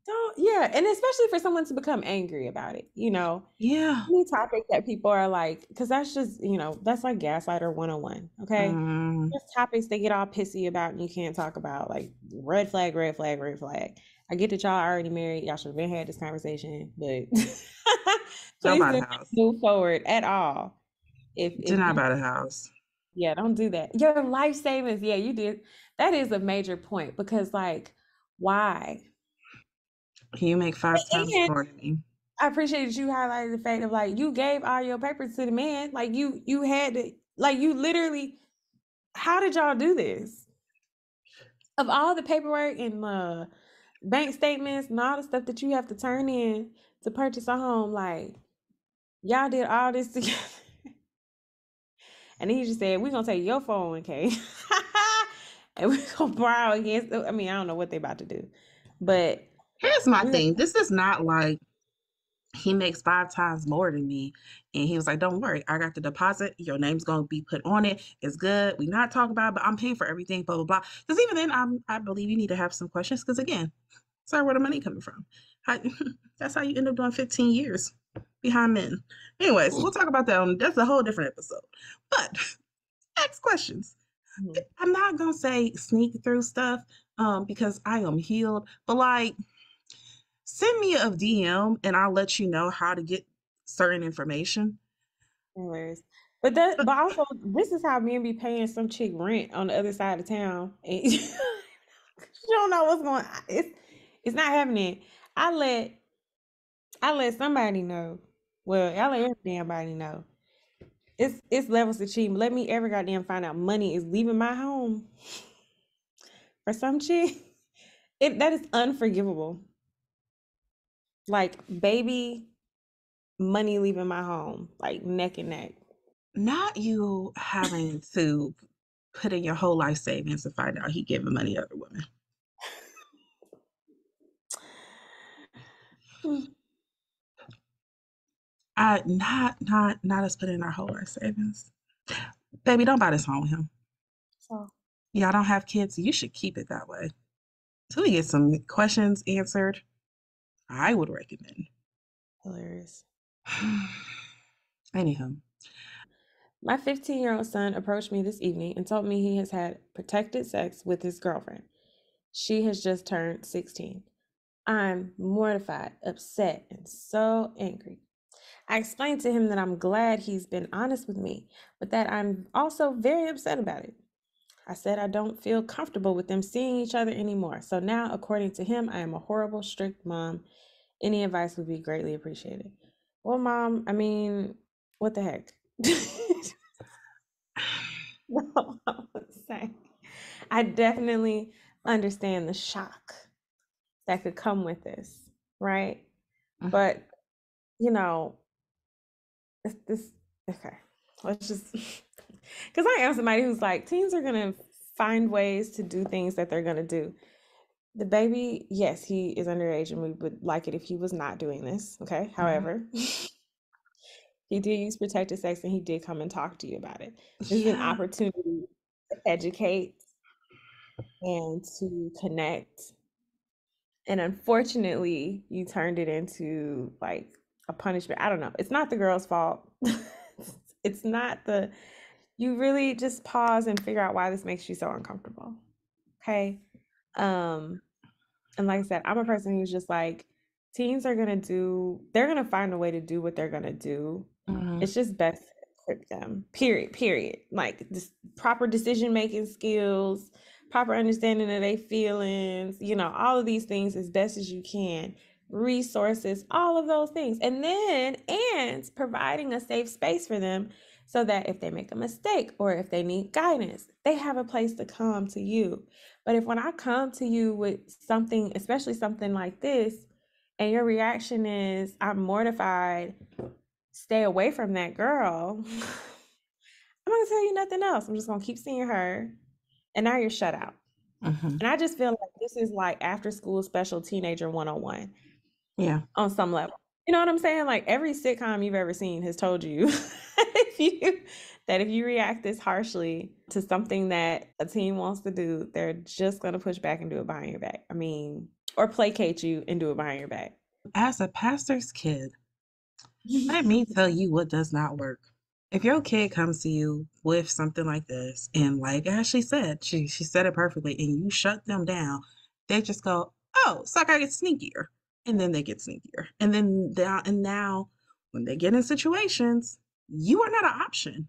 Don't, yeah. And especially for someone to become angry about it, Yeah. any topic that people are like, because that's just, that's like gaslighter 101. Okay. Mm, There's topics they get all pissy about and you can't talk about, like red flag, red flag, red flag. I get that y'all are already married. Y'all should have been had this conversation, but don't please buy do the not house. move forward at all. If Do not you buy the house. Yeah, don't do that. Your life savings, yeah, you did. That is a major point because, like, Why? You make 5 times And more than me. I appreciate that you highlighted the fact of like you gave all your papers to the man. Like you had to like you literally how did y'all do this? Of all the paperwork and bank statements and all the stuff that you have to turn in to purchase a home, like y'all did all this together. And then he just said, we're gonna take your 401k and we're gonna borrow against I mean, I don't know what they about to do. But Here's my we're gonna thing. This is not like he makes 5 times more than me. And he was like, don't worry, I got the deposit. Your name's going to be put on it. It's good. We not talking about it, but I'm paying for everything, blah, blah, blah. Because even then, I believe you need to have some questions. Because again, sorry, where the money coming from? How, that's how you end up doing 15 years behind men. Anyways, we'll talk about that that's a whole different episode. But ask questions. Mhm. I'm not going to say sneak through stuff because I am healed, but like, send me a DM and I'll let you know how to get certain information. anyways. But also this is how men be paying some chick rent on the other side of town. And you don't know what's going on. It's not happening. I let I let somebody know. Well, I let every damn body know. It's levels of cheating. Let me ever goddamn find out money is leaving my home for some chick. That is unforgivable. Like baby money leaving my home, like neck and neck. Not you having to put in your whole life savings to find out he giving money to other women. Not us putting in our whole life savings. Baby, don't buy this home with him. So Y'all don't have kids, you should keep it that way. Till we get some questions answered, I would recommend. hilarious. Anyhow. My 15-year-old son approached me this evening and told me he has had protected sex with his girlfriend. She has just turned 16. I'm mortified, upset, and so angry. I explained to him that I'm glad he's been honest with me, but that I'm also very upset about it. I said I don't feel comfortable with them seeing each other anymore. So now, according to him, I am a horrible, strict mom. Any advice would be greatly appreciated. Well, mom, I mean, what the heck? No, I would say I definitely understand the shock that could come with this, right? But you know, this okay. Let's just because I am somebody who's like teens are gonna find ways to do things that they're gonna do. The baby, yes, he is underage, and we would like it if he was not doing this. Okay, however, he did use protected sex, and he did come and talk to you about it. This is an Yeah. opportunity to educate and to connect. And unfortunately, you turned it into like a punishment. I don't know. It's not the girl's fault. It's not the, you really just pause and figure out why this makes you so uncomfortable. Okay. Um, and like I said, I'm a person who's just like, teens are gonna do, they're gonna find a way to do what they're gonna do. Mhm. It's just best to equip them. Period. Like this proper decision making skills, proper understanding of their feelings, all of these things as best as you can. Resources, all of those things. And providing a safe space for them so that if they make a mistake or if they need guidance, they have a place to come to you. But if when I come to you with something, especially something like this, and your reaction is, I'm mortified, stay away from that girl, I'm not gonna tell you nothing else. I'm just gonna keep seeing her. And now you're shut out. Mhm. And I just feel like this is like after school special teenager 101 Yeah. on some level. You know what I'm saying? Like every sitcom you've ever seen has told you if you react this harshly to something that a teen wants to do, they're just gonna push back and do it behind your back. I mean, or placate you and do it behind your back. As a pastor's kid, let me tell you what does not work. If your kid comes to you with something like this, and like Ashley said, she said it perfectly, and you shut them down, they just go, "Oh, so I gotta get sneakier," and then they get sneakier, and then now when they get in situations, you are not an option.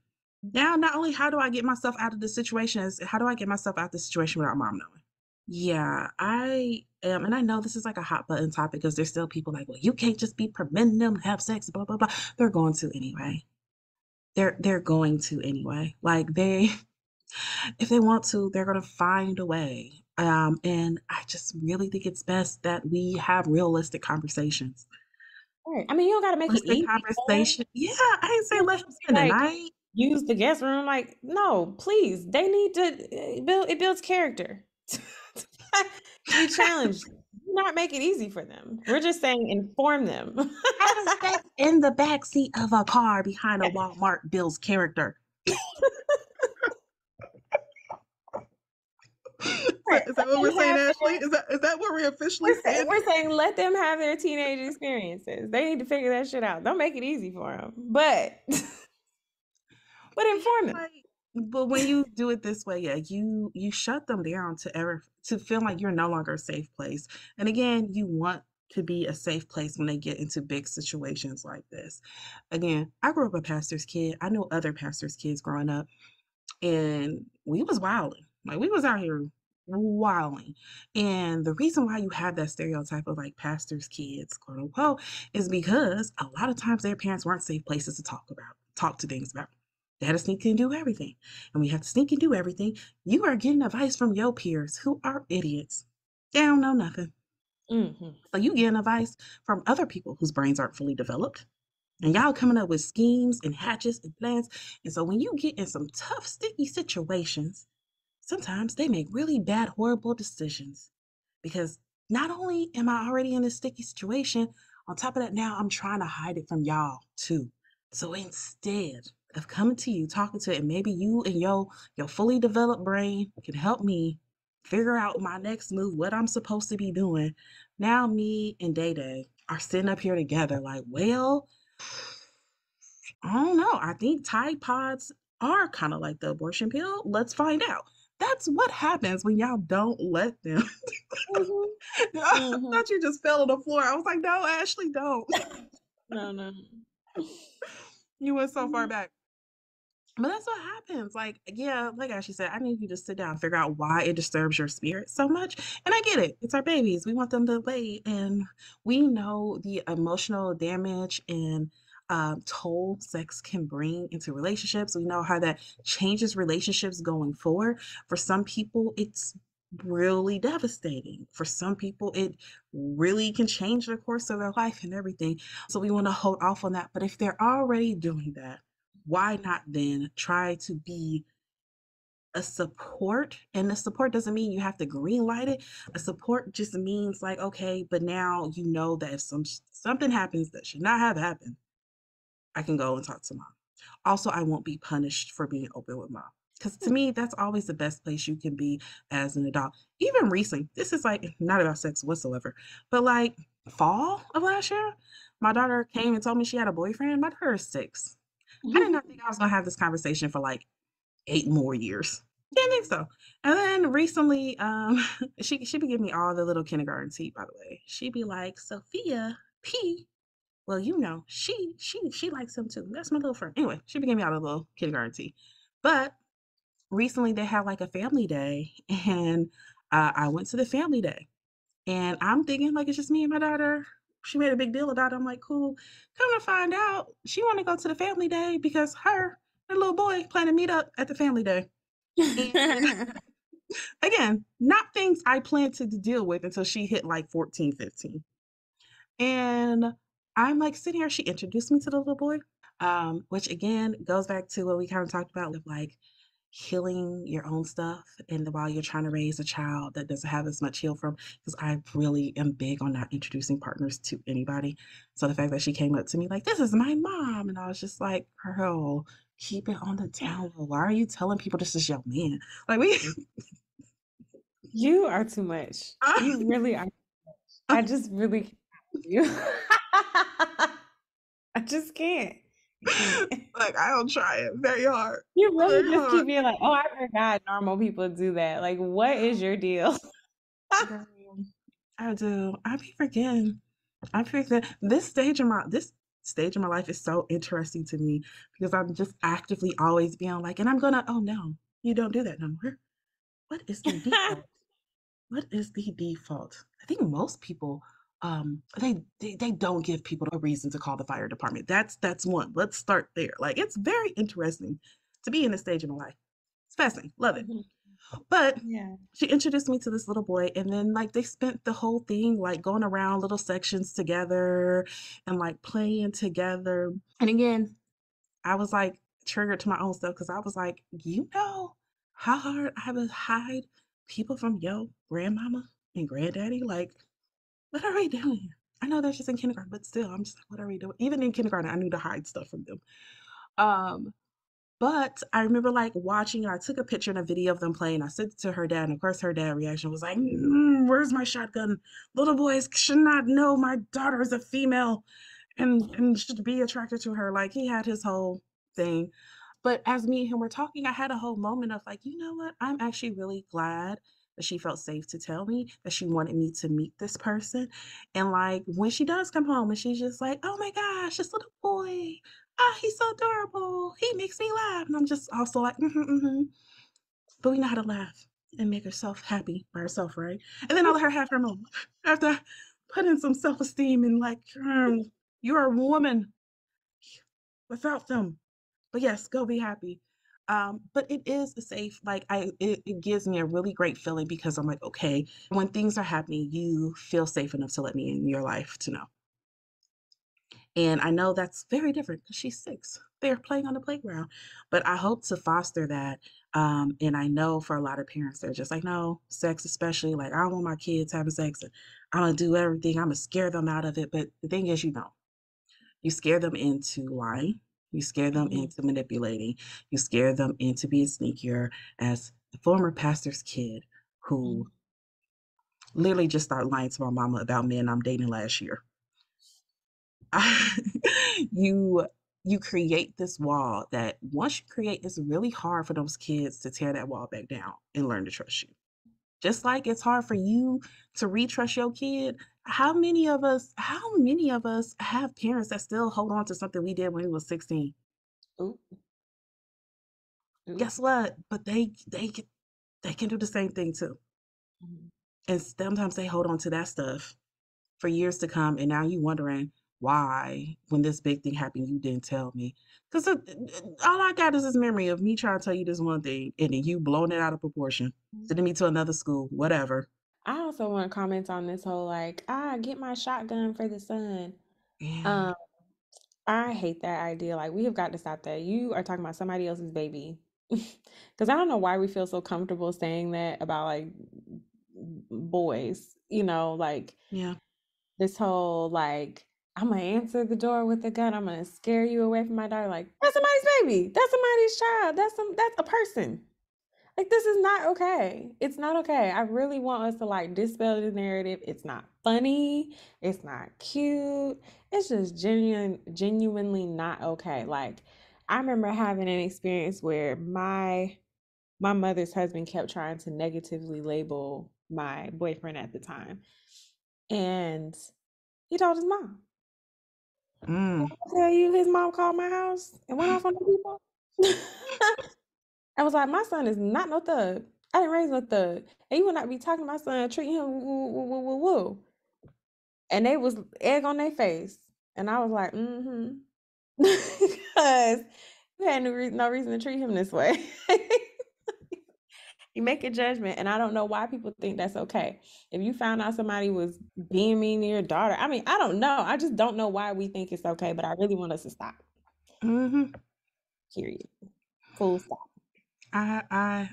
Now, not only how do I get myself out of the situation, is how do I get myself out of the situation without mom knowing? Yeah, I And I know this is like a hot button topic because there's still people like, well, you can't just be permitting them to have sex, blah, blah, blah. They're going to anyway. They're going to anyway. Like they if they want to, they're gonna find a way. And I just really think it's best that we have realistic conversations. Right. I mean, you don't gotta make it Realistic easy for 'em. conversation. Yeah, I didn't say You let him can't be spend the like, night. use the guest room, like, no, please, they need to, it builds character to be challenged. Do not make it easy for them. We're just saying inform them. Having sex in the back seat of a car behind a Walmart builds character. Right, Is that let what we're them saying, have Ashley? their Is that what we're officially saying? we're saying let them have their teenage experiences. They need to figure that shit out. Don't make it easy for them, but but But yeah, inform them. like, but when you do it this way, yeah, you shut them down to feel like you're no longer a safe place. And again, you want to be a safe place when they get into big situations like this. Again, I grew up a pastor's kid. I knew other pastors' kids growing up, and we was wilding. Like we was out here wilding. And the reason why you have that stereotype of like pastors' kids, quote unquote, is because a lot of times their parents weren't safe places to talk to things about. They had to sneak and do everything. And we have to sneak and do everything. You are getting advice from your peers who are idiots. They don't know nothing. Mhm. So you getting advice from other people whose brains aren't fully developed. And y'all coming up with schemes and hatches and plans. And so when you get in some tough, sticky situations, sometimes they make really bad, horrible decisions. Because not only am I already in a sticky situation, on top of that, now I'm trying to hide it from y'all too. So instead of coming to you, talking to it, and maybe you and your fully developed brain can help me figure out my next move, what I'm supposed to be doing. Now me and Day Day are sitting up here together, like, well, I don't know. I think Tide Pods are kind of like the abortion pill. Let's find out. That's what happens when y'all don't let them. Mhm. I Mhm. thought you just fell on the floor. I was like, no, Ashley, don't. No, no. You went so far Mhm. back. But that's what happens. Like, yeah, like Ashley said, I need you to sit down and figure out why it disturbs your spirit so much. And I get it. It's our babies. We want them to lay. And we know the emotional damage and toll sex can bring into relationships. We know how that changes relationships going forward. For some people, it's really devastating. For some people, it really can change the course of their life and everything. So we want to hold off on that. But if they're already doing that, why not then try to be a support? And the support doesn't mean you have to green light it. A support just means like, okay, but now you know that if something happens that should not have happened, I can go and talk to mom. Also, I won't be punished for being open with mom. Because to me, that's always the best place you can be as an adult. Even recently, this is like not about sex whatsoever, but like fall of last year, my daughter came and told me she had a boyfriend. My daughter is 6. I did not think I was gonna have this conversation for like 8 more years. Didn't think so. And then recently, she be giving me all the little kindergarten tea, by the way. She'd be like, Sophia P. Well, she likes him too. That's my little friend. Anyway, she be giving me all the little kindergarten tea. But recently they had like a family day, and I went to the family day. And I'm thinking like it's just me and my daughter. She made a big deal about it. I'm like, cool. Come to find out, she want to go to the family day because her and little boy plan to meet up at the family day. And again, not things I planned to deal with until she hit like 14, 15. And I'm like sitting here, she introduced me to the little boy, which again goes back to what we kind of talked about with like healing your own stuff and while you're trying to raise a child that doesn't have as much heal from, because I really am big on not introducing partners to anybody. So the fact that she came up to me like, this is my mom, and I was just like, girl, keep it on the down low. Why are you telling people this is your man? Like we You are too much. You really are. I just really can't with you. I just can't. I can't. like I don't try it very hard. You really Very just hard. keep being like, "Oh, I forgot normal people do that." Like, what is your deal? Girl, I do. I be forgetting. I forget this stage of my life is so interesting to me because I'm just actively always being like, and I'm gonna, oh no, you don't do that no more. What is the default? what is the default? I think most people, they don't give people a reason to call the fire department. That's one. Let's start there. Like, it's very interesting to be in this stage in my life. It's fascinating. Love it. Mhm. But Yeah. she introduced me to this little boy, and then, like, they spent the whole thing, like, going around little sections together and, like, playing together. And again, I was, like, triggered to my own stuff because I was like, "You know how hard I would hide people from your grandmama and granddaddy? Like, what are we doing here?" I know they're just in kindergarten, but still, I'm just like, "What are we doing?" Even in kindergarten, I knew to hide stuff from them. Um, but I remember, like, watching I took a picture and a video of them playing, I sent it to her dad, and of course, her dad reaction was like, Where's my shotgun? Little boys should not know my daughter is a female and should be attracted to her." Like, he had his whole thing. But as me and him were talking, I had a whole moment of like, "You know what? I'm actually really glad that she felt safe to tell me that she wanted me to meet this person." And, like, when she does come home and she's just like, "Oh my gosh, this little boy. Ah, he's so adorable. He makes me laugh." And I'm just also like, "Mhm, mhm." But we know how to laugh and make herself happy by herself, right? And then I'll let her have her moment. After put in some self-esteem and like, "You're a woman without them." But yes, go be happy. But it is a safe, like, it gives me a really great feeling because I'm like, okay, when things are happening, you feel safe enough to let me in your life to know. And I know that's very different because she's 6. They're playing on the playground. But I hope to foster that. And I know for a lot of parents, they're just like, no, sex especially, like, I don't want my kids having sex and I'm gonna do everything. I'm gonna scare them out of it. But the thing is, you scare them into lying, you scare them Mhm. into manipulating, you scare them into being sneakier. As the former pastor's kid who Mhm. literally just started lying to my mama about men I'm dating last year. you you create this wall that once you create, it's really hard for those kids to tear that wall back down and learn to trust you. Just like it's hard for you to retrust your kid. How many of us have parents that still hold on to something we did when we was 16? Oop, oop. Guess what? But they can do the same thing too. Mhm. And sometimes they hold on to that stuff for years to come, and now you wondering why, when this big thing happened, you didn't tell me. Because all I got is this memory of me trying to tell you this one thing, and then you blowing it out of proportion, sending me to another school, whatever. I also want to comment on this whole like, get my shotgun for the sun. Yeah. Um, I hate that idea. Like, we have got to stop that. You are talking about somebody else's baby. Because I don't know why we feel so comfortable saying that about like boys, like Yeah. this whole like, I'm gonna answer the door with a gun, I'm gonna scare you away from my daughter. Like, that's somebody's baby, that's somebody's child, that's a person. Like, this is not okay. It's not okay. I really want us to like dispel the narrative. It's not funny. It's not cute. It's just genuinely not okay. Like, I remember having an experience where my mother's husband kept trying to negatively label my boyfriend at the time. And he told his mom. Mm. I tell you, his mom called my house and went off on the people. I was like, my son is not no thug. I didn't raise no thug. And you will not be talking to my son, treating him woo, woo, woo, woo, woo. And they was egg on their face. And I was like, mm-hmm. Because you had no reason to treat him this way. You make a judgment, and I don't know why people think that's okay. If you found out somebody was being mean to your daughter, I mean, I don't know. I just don't know why we think it's okay, but I really want us to stop. Hmm. Period. Full stop. I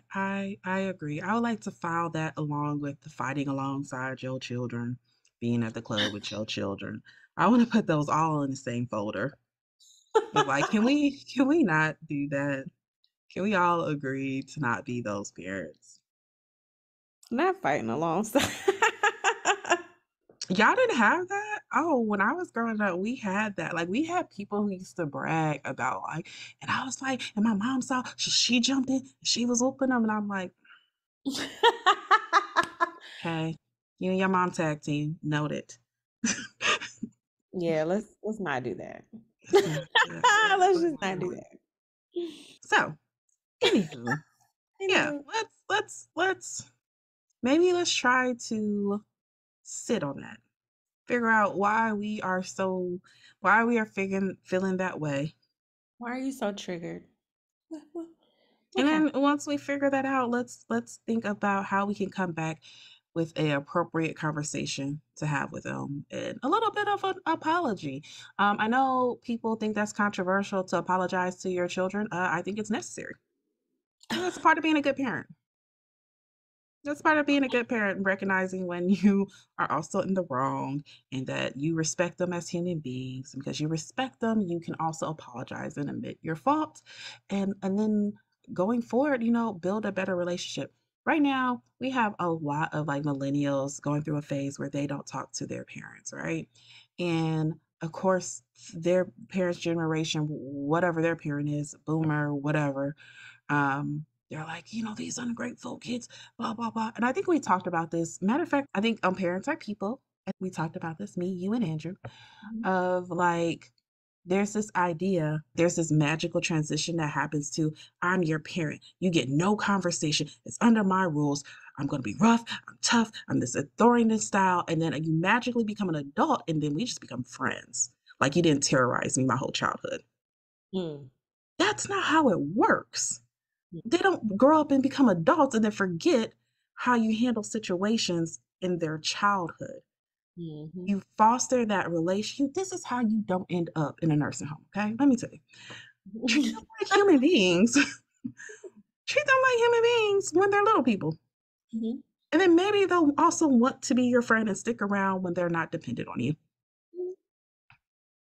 agree. I would like to file that along with the fighting alongside your children, being at the club with your children. I want to put those all in the same folder. It's like, can we not do that? Can we all agree to not be those parents? Not fighting alongside. Y'all didn't have that? Oh, when I was growing up, we had that. Like, we had people who used to brag about, like, and I was like, and my mom saw, she jumped in, she was whooping them, and I'm like, okay, you and your mom tag team, noted. Yeah, let's not do that. Let's not do that. Let's Let's just not do not. that. So, anywho, yeah, Anywho, let's maybe let's try to sit on that. Figure out why we are feeling that way. Why are you so triggered? What And then happened? once we figure that out, let's think about how we can come back with a appropriate conversation to have with them and a little bit of an apology. I know people think that's controversial to apologize to your children. I think it's necessary. I think that's a part of being a good parent. That's part of being a good parent, recognizing when you are also in the wrong and that you respect them as human beings. And because you respect them, you can also apologize and admit your fault. And then going forward, build a better relationship. Right now, we have a lot of like millennials going through a phase where they don't talk to their parents, right? And of course, their parents' generation, whatever their parent is, boomer, whatever, they're like, these ungrateful kids, blah, blah, blah. And I think we talked about this. Matter of fact, I think parents are people. And we talked about this, me, you, and Andrew, Mhm. of like, there's this magical transition that happens to I'm your parent. You get no conversation. It's under my rules. I'm going to be rough. I'm tough. I'm this authoritative style. And then you magically become an adult, and then we just become friends. Like you didn't terrorize me my whole childhood. Mm, That's not how it works. mm, They don't grow up and become adults and then forget how you handle situations in their childhood. mhm. You foster that relationship. This is how you don't end up in a nursing home, okay? Let me tell you. Treat them like human beings. Treat them like human beings when they're little people. Mhm, And then maybe they'll also want to be your friend and stick around when they're not dependent on you. mhm,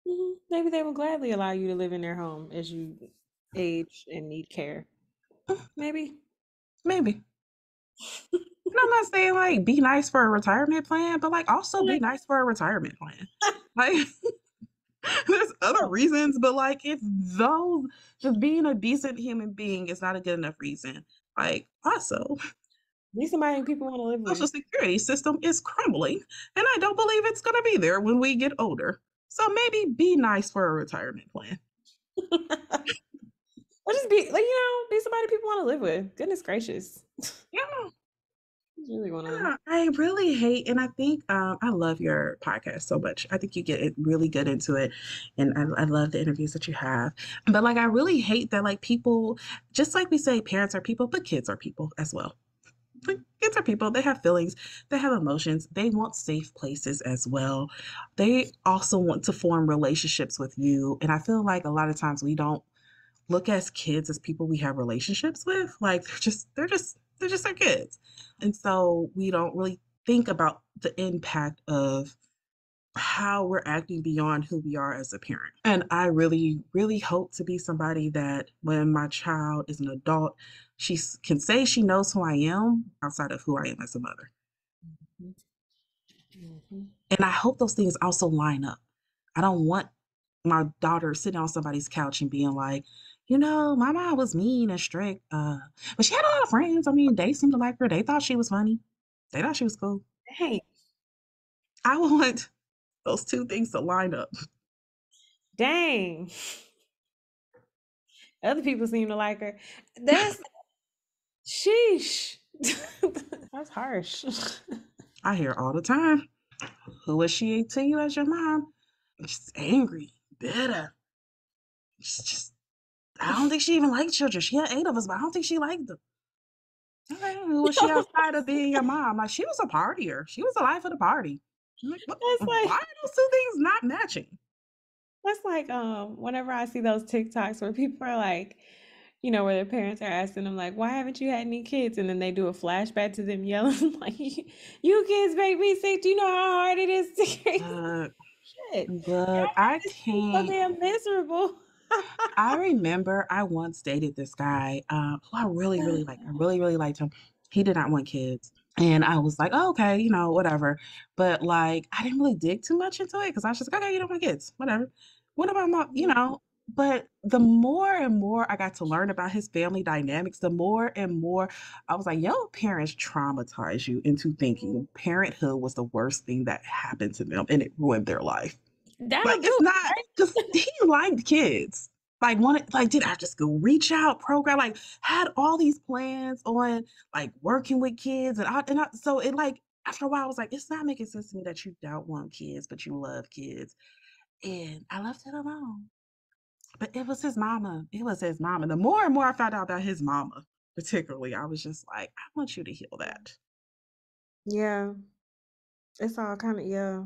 mhm. Maybe they will gladly allow you to live in their home as you age and need care. Maybe. Maybe. And I'm not saying like be nice for a retirement plan, but like also be nice for a retirement plan. Like there's other reasons, but like if those just being a decent human being is not a good enough reason. Like also, Be somebody people want to live social with. security system is crumbling, and I don't believe it's gonna be there when we get older. So maybe be nice for a retirement plan. Or just be like, be somebody people want to live with. Goodness gracious. Yeah, What's really going on? yeah. I really hate, and I think I love your podcast so much. I think you get it really good into it, and I love the interviews that you have. But like, I really hate that like people, just like we say, parents are people, but kids are people as well. Like, kids are people. They have feelings. They have emotions. They want safe places as well. They also want to form relationships with you. And I feel like a lot of times we don't look as kids as people we have relationships with. Like they're just our kids. And so we don't really think about the impact of how we're acting beyond who we are as a parent. And I really, really hope to be somebody that when my child is an adult, can say she knows who I am outside of who I am as a mother. Mhm, mhm. And I hope those things also line up. I don't want my daughter sitting on somebody's couch and being like, my mom was mean and strict, but she had a lot of friends. I mean, they seemed to like her. They thought she was funny. They thought she was cool. Dang. I want those two things to line up. Dang. Other people seem to like her. That's sheesh. That's harsh. I hear all the time. Who was she to you as your mom? She's angry, bitter. She's just, I don't think she even liked children. She had 8 of us, but I don't think she liked them. Okay, who was she outside of being your mom? Like, she was a partier. She was the life of the party. I'm like, what? That's Why like are those two things not matching? that's like whenever I see those TikToks where people are like, where their parents are asking them like, "Why haven't you had any kids?" And then they do a flashback to them yelling like, "You kids make me sick. Do you know how hard it is to carry Look, shit? look, Y'all I made this seem so can't. damn miserable." I remember I once dated this guy who I really, really liked. I really, really liked him. He did not want kids. And I was like, oh, okay, whatever. But like, I didn't really dig too much into it because I was just like, okay, you don't want kids, whatever. What about But the more and more I got to learn about his family dynamics, the more and more I was like, your parents traumatize you into thinking parenthood was the worst thing that happened to them and it ruined their life. Like, That'll do it's it, not, because he liked kids. Like, wanted like, did after school reach out program, like, had all these plans on, like, working with kids, and I so it, like, after a while, I was like, "It's not making sense to me that you don't want kids, but you love kids," and I left it alone. But it was his mama. It was his mama. The more and more I found out about his mama, particularly, I was just like, "I want you to heal that." Yeah, it's all kind of, yeah.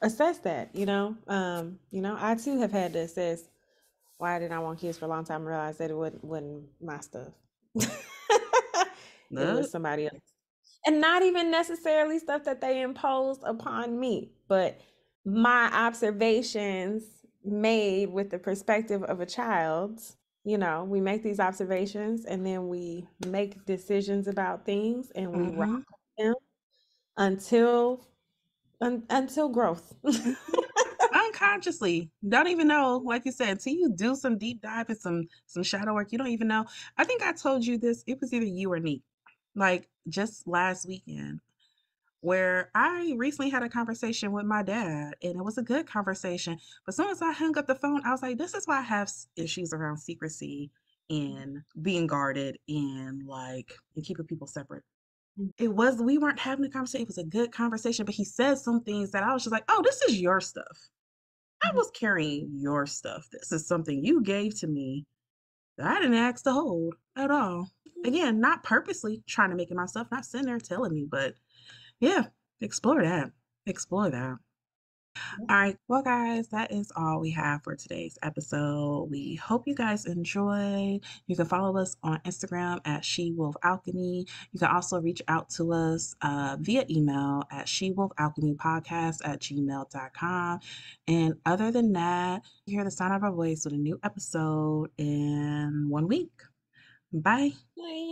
Assess that, I too have had to assess why I did not want kids for a long time and realize that it wasn't my stuff. It was Look. somebody else. And not even necessarily stuff that they imposed upon me, but my observations made with the perspective of a child. We make these observations and then we make decisions about things and we rock Mhm. with them until until growth. Mhm. Unconsciously, don't even know, like you said, until you do some deep dive and some shadow work, you don't even know. I think I told you this, it was either you or me, like, just last weekend, where I recently had a conversation with my dad, and it was a good conversation, but as soon as I hung up the phone, I was like, "This is why I have issues around secrecy and being guarded and, like, and keeping people separate." We weren't having a conversation, it was a good conversation, but he said some things that I was just like, "Oh, this is your stuff. I was carrying your stuff. This is something you gave to me that I didn't ask to hold at all." Again, not purposely trying to make it myself, not sitting there telling me, but yeah, explore that. Explore that. All right. Well, guys, that is all we have for today's episode. We hope you guys enjoyed. You can follow us on Instagram at She Wolf Alchemy. You can also reach out to us via email at shewolfalchemypodcast@gmail.com. And other than that, you hear the sound of our voice with a new episode in 1 week. Bye. Bye.